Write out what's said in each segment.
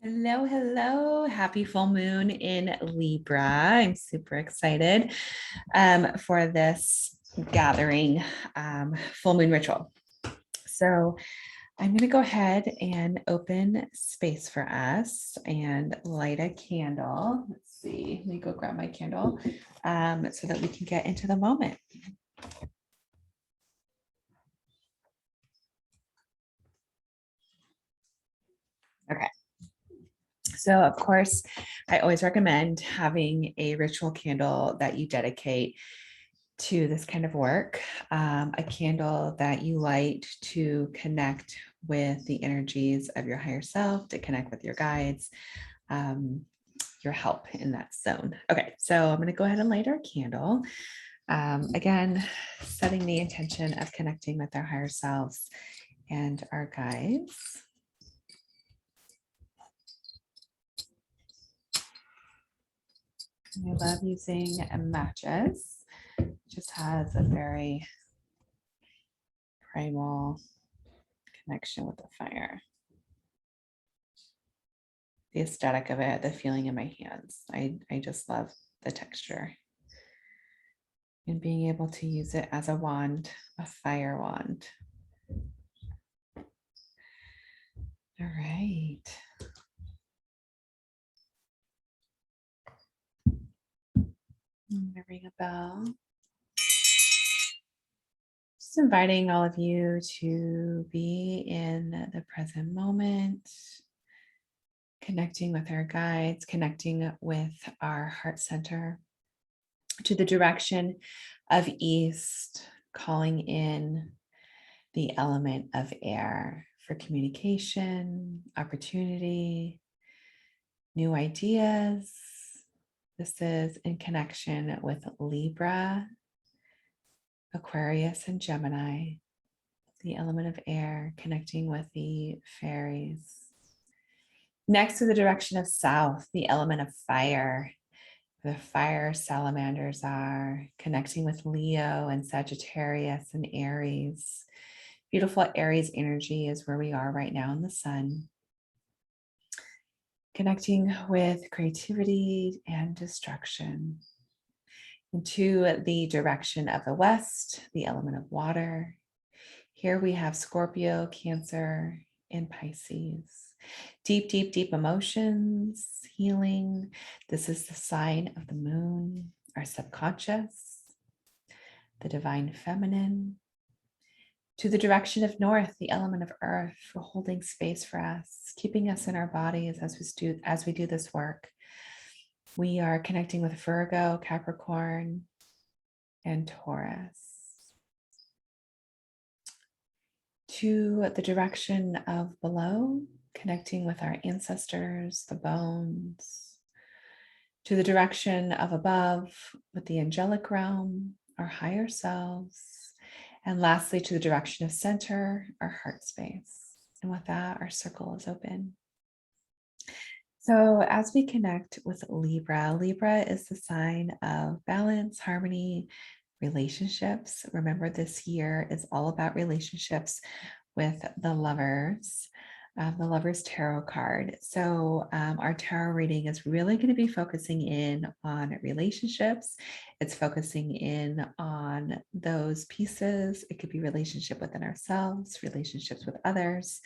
Hello, hello. Happy full moon in Libra. I'm super excited for this gathering full moon ritual. So I'm going to go ahead and open space for us and light a candle. Let's see. Let me go grab my candle so that we can get into the moment. Okay. So, of course, I always recommend having a ritual candle that you dedicate to this kind of work, a candle that you light to connect with the energies of your higher self, to connect with your guides, your help in that zone. Okay, so I'm going to go ahead and light our candle. Again, setting the intention of connecting with our higher selves and our guides. I love using matches. It just has a very primal connection with the fire. The aesthetic of it, the feeling in my hands. I just love the texture. And being able to use it as a wand, a fire wand. All right. I'm gonna ring a bell. Just inviting all of you to be in the present moment, connecting with our guides, connecting with our heart center, to the direction of east, calling in the element of air for communication, opportunity, new ideas. This is in connection with Libra, Aquarius, and Gemini, the element of air, connecting with the fairies. Next to the direction of south, the element of fire. The fire salamanders are connecting with Leo and Sagittarius and Aries. Beautiful Aries energy is where we are right now in the sun. Connecting with creativity and destruction. And to the direction of the west, the element of water. Here we have Scorpio, Cancer, and Pisces. Deep, deep, deep emotions, healing. This is the sign of the moon, our subconscious, the divine feminine. To the direction of north, the element of earth, for holding space for us, keeping us in our bodies as we do this work. We are connecting with Virgo, Capricorn, and Taurus. To the direction of below, connecting with our ancestors, the bones. To the direction of above, with the angelic realm, our higher selves. And lastly, to the direction of center, our heart space. And with that, our circle is open. So as we connect with Libra, Libra is the sign of balance, harmony, relationships. Remember, this year is all about relationships with the Lovers Tarot card. So our tarot reading is really going to be focusing in on relationships. It's focusing in on those pieces. It could be relationship within ourselves, relationships with others,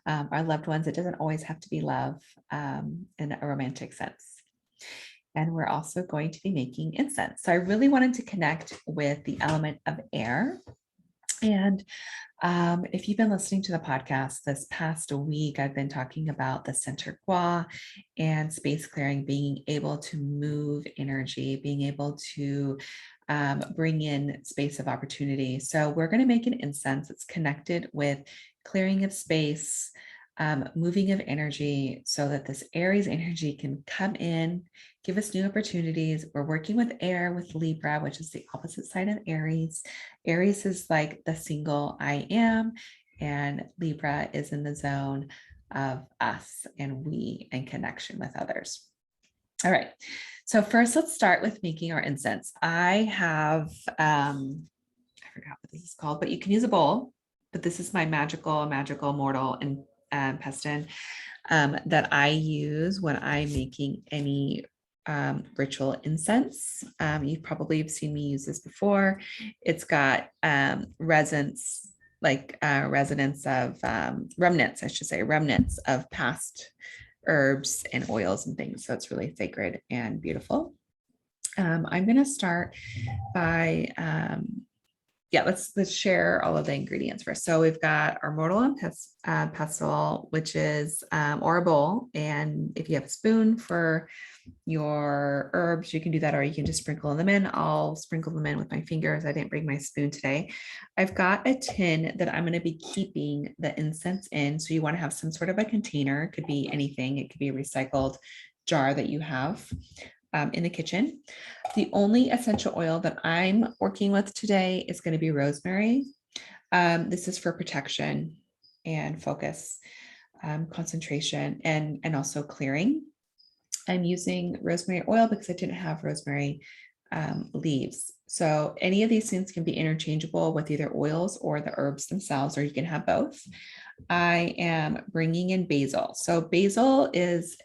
our loved ones. It doesn't always have to be love in a romantic sense. And we're also going to be making incense. So I really wanted to connect with the element of air. And if you've been listening to the podcast this past week, I've been talking about the center gua and space clearing, being able to move energy, being able to bring in space of opportunity. So we're going to make an incense that's connected with clearing of space, moving of energy, so that this Aries energy can come in, give us new opportunities. We're working with air, with Libra, which is the opposite side of Aries. Aries is like the single I am, and Libra is in the zone of us and we and connection with others. All right. So first, let's start with making our incense. I have, I forgot what this is called, but you can use a bowl, but this is my magical mortal and pestin. that I use when I'm making any ritual incense. You probably have seen me use this before. It's got resins, like resonance of remnants, I should say, remnants of past herbs and oils and things. So it's really sacred and beautiful. I'm going to start by yeah, let's share all of the ingredients first. So we've got our mortar and pestle, which is or a bowl, and if you have a spoon for your herbs, you can do that, or you can just sprinkle them in. I'll sprinkle them in with my fingers. I didn't bring my spoon today. I've got a tin that I'm going to be keeping the incense in. So you want to have some sort of a container. It could be anything. It could be a recycled jar that you have in the kitchen. The only essential oil that I'm working with today is going to be rosemary. This is for protection and focus, concentration, and also clearing. I'm using rosemary oil because I didn't have rosemary leaves. So any of these things can be interchangeable with either oils or the herbs themselves, or you can have both. I am bringing in basil. So basil is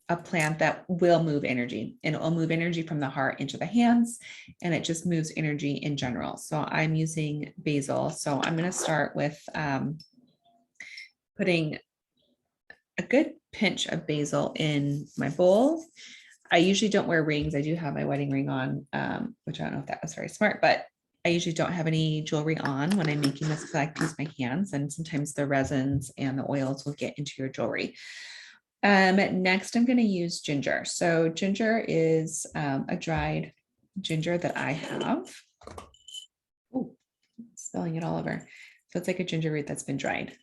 a plant that will move energy, and it will move energy from the heart into the hands, and it just moves energy in general. So I'm using basil. So I'm going to start with putting a good pinch of basil in my bowl. I usually don't wear rings. I do have my wedding ring on, which I don't know if that was very smart, but I usually don't have any jewelry on when I'm making this because I like to use my hands, and sometimes the resins and the oils will get into your jewelry. Next, I'm going to use ginger. So ginger is a dried ginger that I have. Oh, spilling it all over. So it's like a ginger root that's been dried.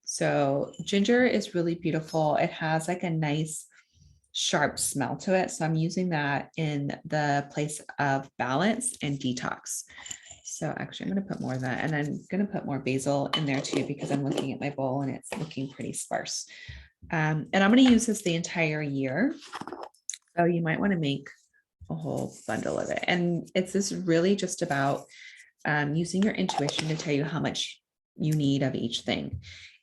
So ginger is really beautiful. It has like a nice sharp smell to it. So I'm using that in the place of balance and detox. So actually I'm going to put more of that, and I'm going to put more basil in there too, because I'm looking at my bowl and it's looking pretty sparse. And I'm going to use this the entire year. So you might want to make a whole bundle of it. And it's this really just about using your intuition to tell you how much you need of each thing.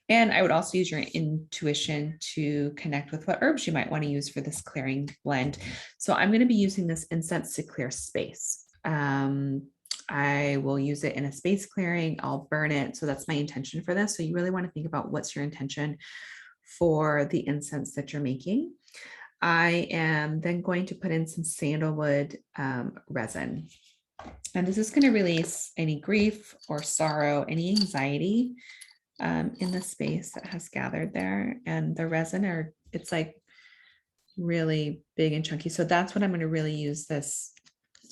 And I would also use your intuition to connect with what herbs you might want to use for this clearing blend. So I'm going to be using this incense to clear space. I will use it in a space clearing. I'll burn it. So that's my intention for this. So you really want to think about what's your intention for the incense that you're making. I am then going to put in some sandalwood resin. And this is going to release any grief or sorrow, any anxiety in the space that has gathered there. And the resin it's like really big and chunky. So that's what I'm going to really use this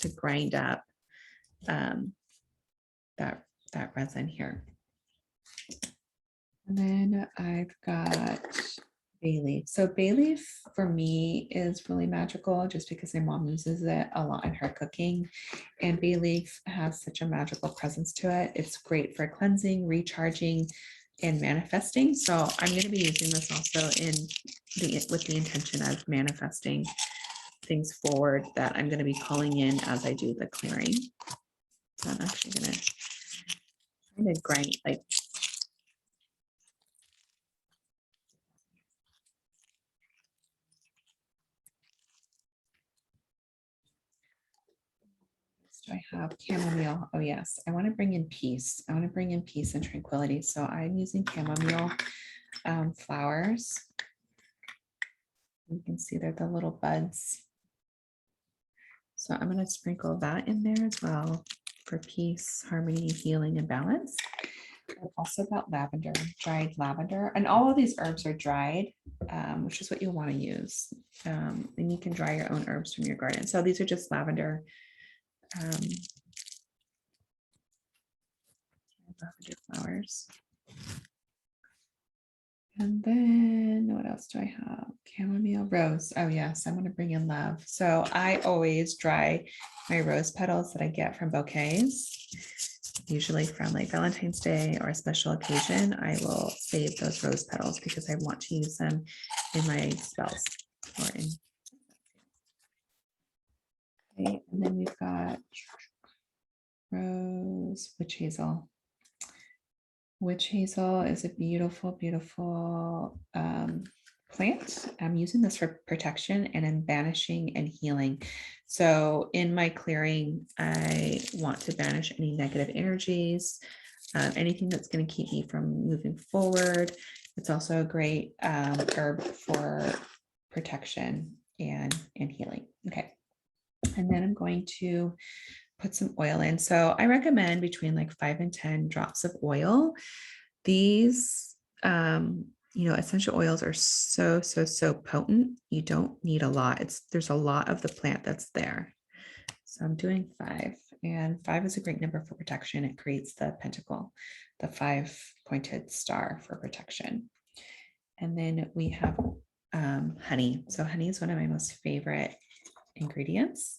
to grind up that resin here. And then I've got bay leaf. So bay leaf for me is really magical just because my mom uses it a lot in her cooking, and bay leaf has such a magical presence to it. It's great for cleansing, recharging, and manifesting. So I'm going to be using this also with the intention of manifesting things forward that I'm going to be calling in as I do the clearing. So I'm actually going to kind of grind like do I have chamomile? Oh yes, I want to bring in peace. I want to bring in peace and tranquility. So I'm using chamomile flowers. You can see they're the little buds. So I'm going to sprinkle that in there as well for peace, harmony, healing, and balance. I've also got lavender, dried lavender, and all of these herbs are dried, which is what you'll want to use. And you can dry your own herbs from your garden. So these are just lavender. Lavender flowers. And then what else do I have? Chamomile, rose. Oh yes, I'm going to bring in love. So I always dry my rose petals that I get from bouquets, usually from like Valentine's Day or a special occasion. I will save those rose petals because I want to use them in my spells. Okay, and then we've got rose, witch hazel. Witch hazel is a beautiful, beautiful plant. I'm using this for protection and in banishing and healing. So in my clearing, I want to banish any negative energies, anything that's going to keep me from moving forward. It's also a great herb for protection and healing. Okay. And then I'm going to put some oil in. So I recommend between like 5 and 10 drops of oil. These, essential oils are so, so, so potent. You don't need a lot. There's a lot of the plant that's there. So I'm doing 5, and 5 is a great number for protection. It creates the pentacle, the 5-pointed star for protection. And then we have honey. So honey is one of my most favorite ingredients.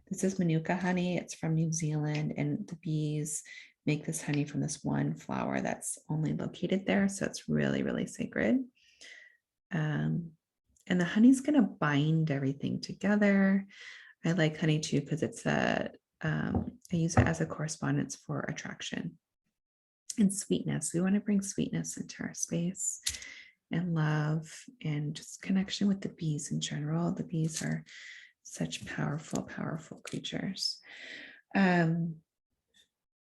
This is Manuka honey. It's from New Zealand, and the bees make this honey from this one flower that's only located there. So it's really, really sacred. And the honey's going to bind everything together. I like honey too because it's I use it as a correspondence for attraction and sweetness. We want to bring sweetness into our space and love and just connection with the bees in general. The bees are such powerful, powerful creatures.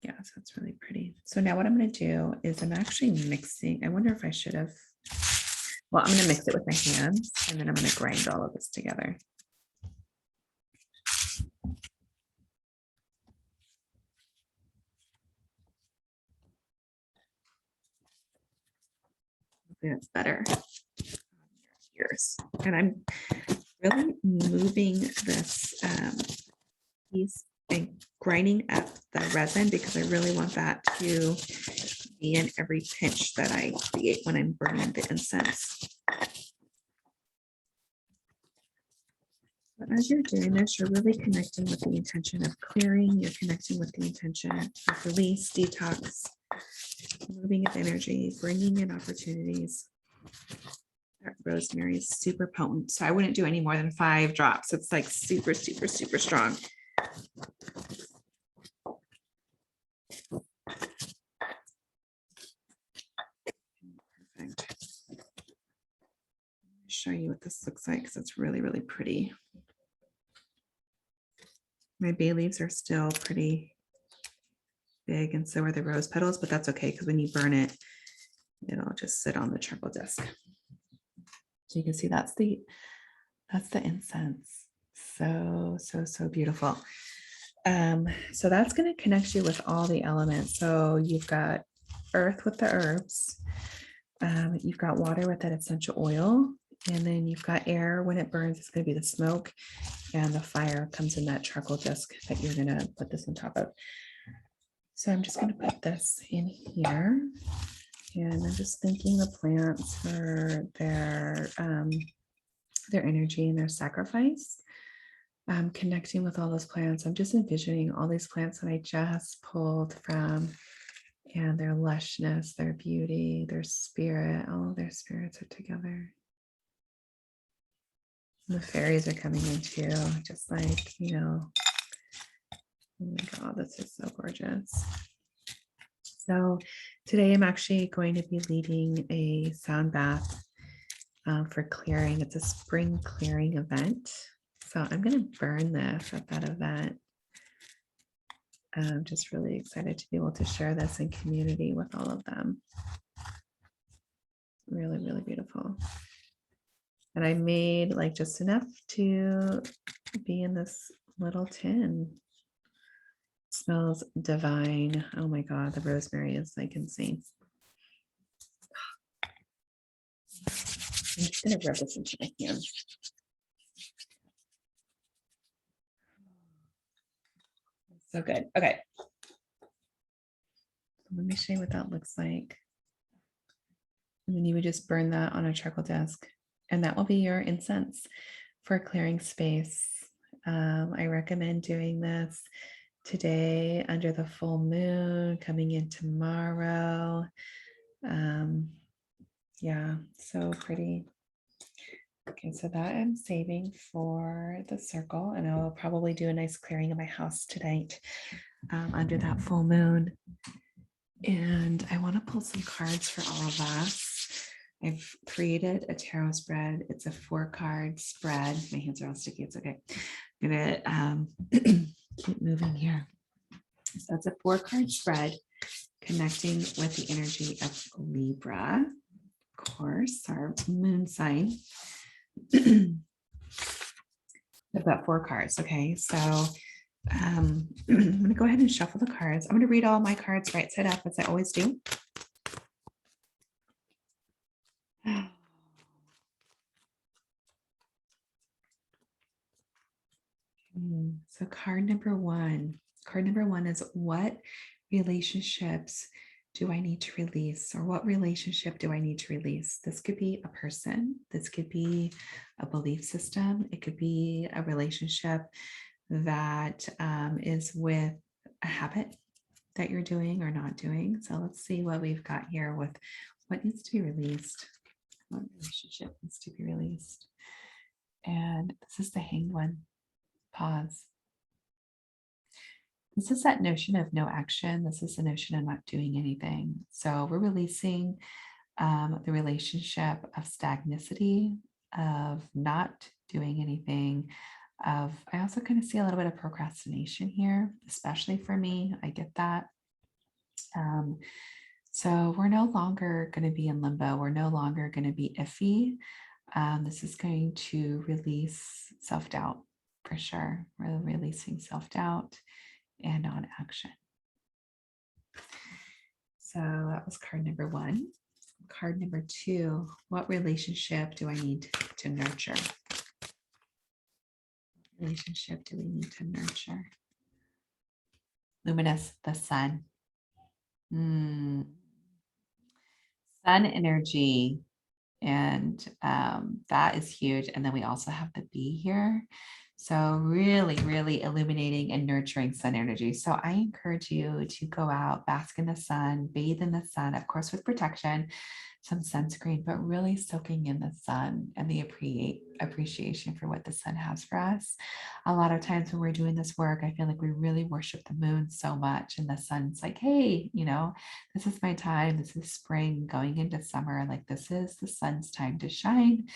Yeah, so it's really pretty. So now what I'm going to do is I'm actually mixing. I wonder if I should have, well, I'm going to mix it with my hands, and then I'm going to grind all of this together. That's better. Yours. And I'm really moving this piece and grinding up the resin because I really want that to be in every pinch that I create when I'm burning the incense. But as you're doing this, you're really connecting with the intention of clearing. You're connecting with the intention of release, detox, moving of energy, bringing in opportunities. That rosemary is super potent. So I wouldn't do any more than 5 drops. It's like super, super, super strong. Perfect. Show you what this looks like because it's really, really pretty. My bay leaves are still pretty big, and so are the rose petals, but that's okay because when you burn it, it'll just sit on the charcoal disc. So you can see that's the incense. So, so, so beautiful. So that's going to connect you with all the elements. So you've got earth with the herbs. You've got water with that essential oil. And then you've got air. When it burns, it's going to be the smoke, and the fire comes in that charcoal disc that you're going to put this on top of. So I'm just going to put this in here, and I'm just thanking the plants for their energy and their sacrifice. Connecting with all those plants. I'm just envisioning all these plants that I just pulled from, and their lushness, their beauty, their spirit, all of their spirits are together. And the fairies are coming in too, just like, oh my God, this is so gorgeous. So today I'm actually going to be leading a sound bath for clearing. It's a spring clearing event. So I'm going to burn this at that event. I'm just really excited to be able to share this in community with all of them. Really, really beautiful. And I made like just enough to be in this little tin. It smells divine. Oh my God, the rosemary is like insane. I'm just going to rub this into my hands. So good. Okay. Let me show you what that looks like. And then you would just burn that on a charcoal disc, and that will be your incense for clearing space. I recommend doing this today under the full moon, coming in tomorrow. Yeah, so pretty. Okay, so that I'm saving for the circle, and I'll probably do a nice clearing in my house tonight under that full moon. And I want to pull some cards for all of us. I've created a tarot spread. It's a 4-card spread. My hands are all sticky. It's okay. I'm gonna keep moving here. So it's a 4-card spread connecting with the energy of Libra, of course, our moon sign. I've got 4 cards. Okay, so I'm going to go ahead and shuffle the cards. I'm going to read all my cards right side up, as I always do. So card number one is, what relationships do I need to release, or what relationship do I need to release? This could be a person. This could be a belief system. It could be a relationship that is with a habit that you're doing or not doing. So let's see what we've got here with what needs to be released. What relationship needs to be released? And this is the Hanged One. Pause. This is that notion of no action. This is the notion of not doing anything. So we're releasing the relationship of stagnicity, of not doing anything, of, I also kind of see a little bit of procrastination here, especially for me. I get that. So we're no longer going to be in limbo. We're no longer going to be iffy. This is going to release self-doubt for sure. We're releasing self-doubt and non-action. So that was card number one. Card number two, what relationship do I need to nurture? What relationship do we need to nurture? Luminous, the sun. Sun energy. And that is huge. And then we also have the bee here. So really, really illuminating and nurturing sun energy. So I encourage you to go out, bask in the sun, bathe in the sun, of course, with protection, some sunscreen, but really soaking in the sun and the appreciation for what the sun has for us. A lot of times when we're doing this work, I feel like we really worship the moon so much, and the sun's like, hey, you know, this is my time. This is spring going into summer. Like, this is the sun's time to shine.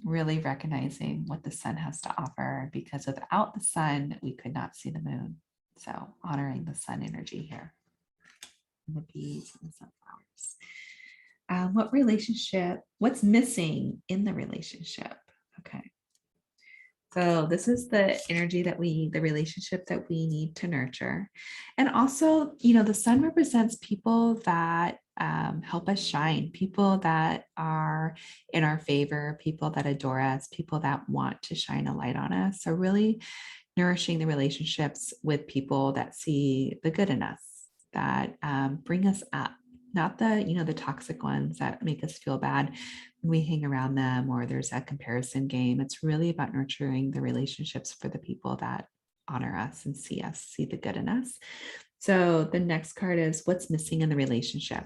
Really recognizing what the sun has to offer, because without the sun, we could not see the moon. So honoring the sun energy here. And the bees and the sunflowers. What relationship, what's missing in the relationship? Okay. So this is the energy that the relationship that we need to nurture. And also, you know, the sun represents people that help us shine, people that are in our favor, people that adore us, people that want to shine a light on us. So really nourishing the relationships with people that see the good in us, that bring us up, not the, you know, the toxic ones that make us feel bad when we hang around them, or there's a comparison game. It's really about nurturing the relationships for the people that honor us and see us, see the good in us. So the next card is, what's missing in the relationship?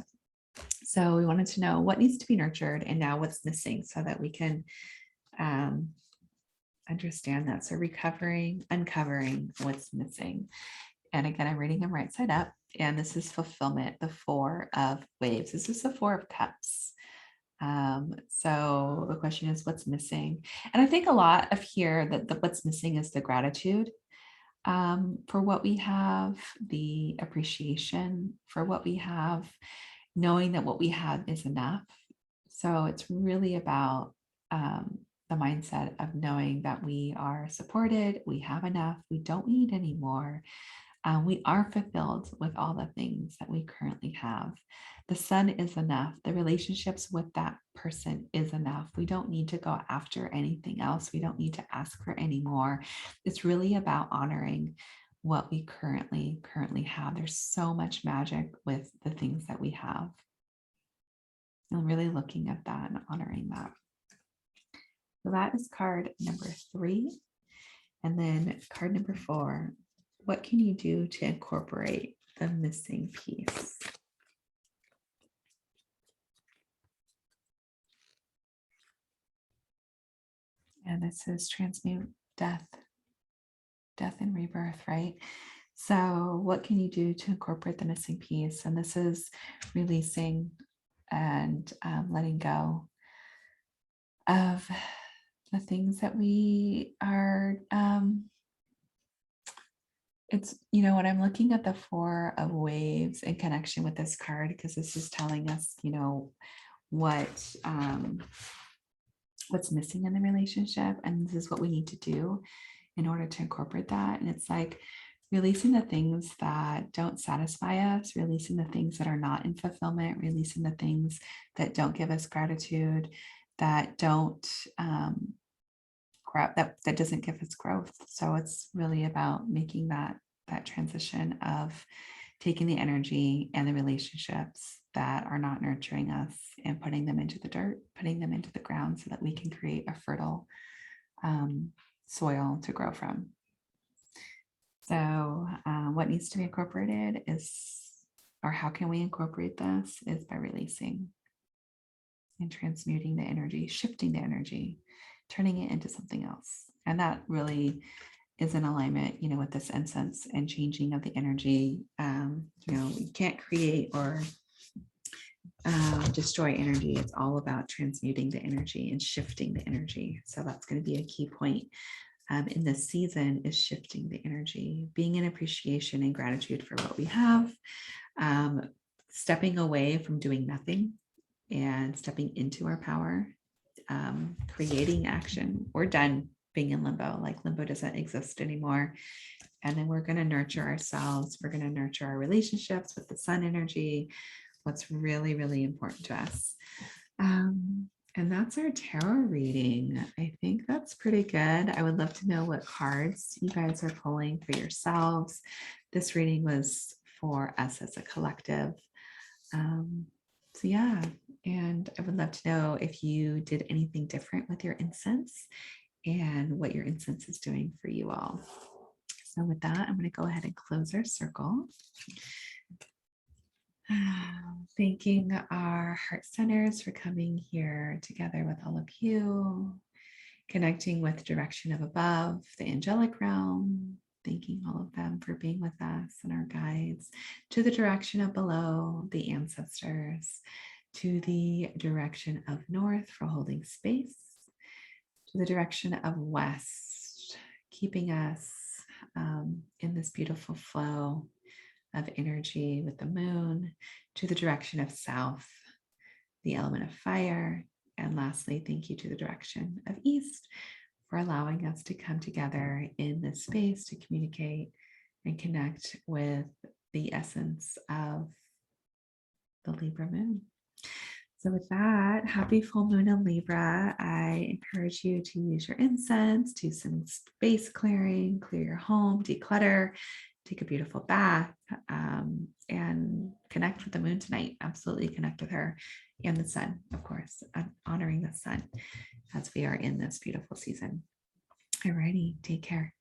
So we wanted to know what needs to be nurtured and now what's missing, so that we can understand that. So uncovering what's missing. And again, I'm reading them right side up. And this is fulfillment, the 4 of waves. This is the 4 of cups. So the question is, what's missing? And I think a lot of here that what's missing is the gratitude for what we have, the appreciation for what we have, knowing that what we have is enough. So it's really about the mindset of knowing that we are supported, we have enough, we don't need any more. We are fulfilled with all the things that we currently have. The sun is enough. The relationships with that person is enough. We don't need to go after anything else. We don't need to ask for any more. It's really about honoring what we currently have. There's so much magic with the things that we have. And really looking at that and honoring that. So that is card number 3. And then card number 4. What can you do to incorporate the missing piece? And this is transmute death and rebirth, right? So what can you do to incorporate the missing piece? And this is releasing and letting go of the things that we are, it's, when I'm looking at the Four of Waves in connection with this card, because this is telling us, what what's missing in the relationship, and this is what we need to do in order to incorporate that. And it's like releasing the things that don't satisfy us, releasing the things that are not in fulfillment, releasing the things that don't give us gratitude, that don't that doesn't give us growth. So it's really about making that transition of taking the energy and the relationships that are not nurturing us and putting them into the dirt, putting them into the ground so that we can create a fertile soil to grow from. So what needs to be incorporated is, or how can we incorporate this, is by releasing and transmuting the energy, shifting the energy, turning it into something else. And that really is in alignment, with this incense and changing of the energy. You can't create or destroy energy. It's all about transmuting the energy and shifting the energy. So that's going to be a key point in this season, is shifting the energy, being in appreciation and gratitude for what we have, stepping away from doing nothing and stepping into our power, creating action. We're done being in limbo. Like, limbo doesn't exist anymore. And then we're going to nurture ourselves. We're going to nurture our relationships with the sun energy, what's really, really important to us. And that's our tarot reading. I think that's pretty good. I would love to know what cards you guys are pulling for yourselves. This reading was for us as a collective. So yeah, and I would love to know if you did anything different with your incense and what your incense is doing for you all. So with that, I'm going to go ahead and close our circle. Thanking our heart centers for coming here together with all of you, connecting with direction of above, the angelic realm, thanking all of them for being with us and our guides, to the direction of below, the ancestors, to the direction of north for holding space, to the direction of west, keeping us in this beautiful flow of energy with the moon, to the direction of south, the element of fire, and lastly, thank you to the direction of east for allowing us to come together in this space to communicate and connect with the essence of the Libra moon. So with that, happy full moon in Libra. I encourage you to use your incense, do some space clearing, clear your home, declutter, take a beautiful bath, and connect with the moon tonight. Absolutely connect with her, and the sun, of course, honoring the sun as we are in this beautiful season. Alrighty, take care.